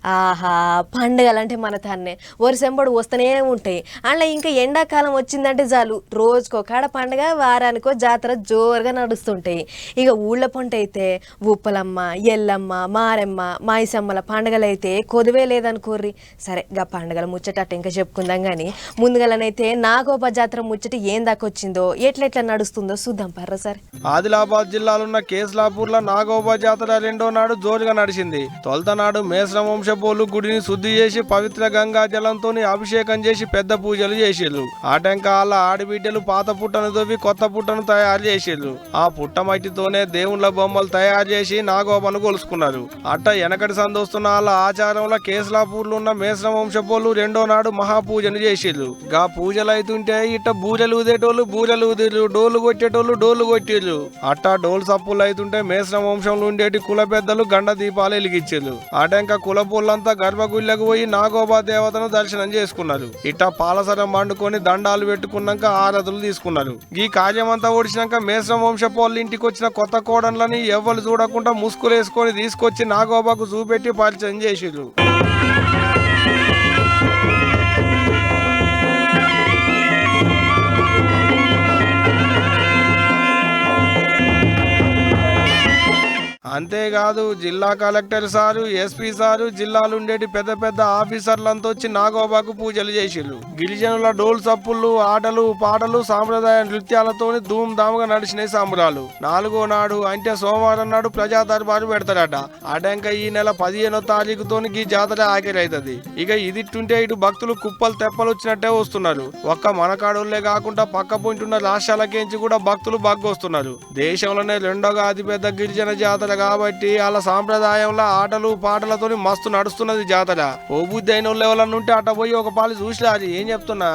ఆహా! పండుగలంటే మన తన్నే వరుసెంబడి వస్తూనే ఉంటాయి. అందులో ఇంకా ఎండాకాలం వచ్చిందంటే చాలు రోజుకో కాడ పండుగ, వారానికో జాతర జోరుగా నడుస్తుంటాయి. ఇక ఊళ్ళ పొంటైతే ఉప్పలమ్మ, ఎల్లమ్మ, మారెమ్మ, మాయిసమ్మల పండుగలైతే కొదువే లేదనుకోర్రి. సరే గా పండుగల ముచ్చట ఇంకా చెప్పుకుందాం కానీ ముందుగాలనైతే నాగోబ జాతర ముచ్చట ఏం దాకొచ్చిందో ఎట్లెట్లా నడుస్తుందో చూద్దాం పర్ర సరే. ఆదిలాబాద్ జిల్లాలున్న కేస్లాపూర్లో నాగోబా జాతర రెండో నాడు జోరుగా నడిచింది. తొలత నాడు మేస్రం వంశపోలు గుడిని శుద్ధి చేసి పవిత్ర గంగా జలంతో అభిషేకం చేసి పెద్ద పూజలు చేసిర్రు. ఆటంకాల ఆడబిడ్డలు పాత పుట్టను తవ్వి కొత్త పుట్టను తయారు చేసిర్రు. ఆ పుట్ట మట్టితోనే దేవుళ్ళ బొమ్మలు తయారు చేసి నాగోబాను కొలుసుకున్నారు. అట్ట వెనకటి సందోస్తున్న వాళ్ళ ఆచారంలో కేస్లాపూర్లో ఉన్న మేస్రం వంశపోలు రెండో నాడు మహాపూజను చేసిర్రు. గా పూజలు అవుతుంటే ఇట్ట బూరెలు ఊదేటోళ్ళు బూరెలు ఊదిర్రు, డోలు కొట్టేటోళ్ళు డోలు కొట్టిర్రు. అట్టా డోలు సప్పులు అవుతుంటే మేస్రం వంశంలో ఉండేటి కుల పెద్దలు గండ దీపాలు వెలిగించారు. ఆటంక కుల పూలంతా గర్భగుళ్ళకు పోయి నాగోబా దేవతను దర్శనం చేసుకున్నారు. ఇట్టా పాలసరం వండుకొని దండాలు పెట్టుకున్నాక ఆరతులు తీసుకున్నారు. ఈ కార్యమంతా ఓడిచినాక మేస్రం వంశపోళ్ళ ఇంటికి వచ్చిన కొత్త కోడన్లని ఎవ్వరు చూడకుండా ముసుగులేసుకొని తీసుకొచ్చి నాగోబాకు చూపెట్టి పరిచయం చేసిర్రు. అంతేకాదు జిల్లా కలెక్టర్ సారు, ఎస్పీ సారు, జిల్లాలుండేటి పెద్ద పెద్ద ఆఫీసర్లంతా వచ్చి నాగోబాకు పూజలు చేసిర్రు. గిరిజనుల డోలు సప్పుళ్ళు, ఆటలు పాటలు, సాంప్రదాయ నృత్యాలతోని ధూమ్ ధామ్గా నడిచినాయి సంబరాలు. నాలుగో నాడు అంటే సోమవారం నాడు ప్రజా దర్బారు పెడతారట. ఆటంక ఈ నెల 15వ తారీఖుతోని ఈ జాతర ఆఖరైతుంది. ఇక ఇదిట్టుంటే ఇటు భక్తులు కుప్పలు తెప్పలు వచ్చినట్టే వస్తున్నారు. ఒక్క మనకాడోళ్లే కాకుండా పక్క పొంటున్న రాష్ట్రాలకేంచి కూడా భక్తులు బగ్గొస్తున్నారు. దేశంలోనే రెండోగా అతిపెద్ద గిరిజన జాతర కాబట్టి వాళ్ళ సాంప్రదాయంలో ఆటలు పాటలతో మస్తు నడుస్తున్నది జాతర. ఓ బుద్ధి అయిన వాళ్ళు ఎవరన్నా ఉంటే అట్ట పోయి ఒక పాలు చూసిరా. అది ఏం చెప్తున్నా.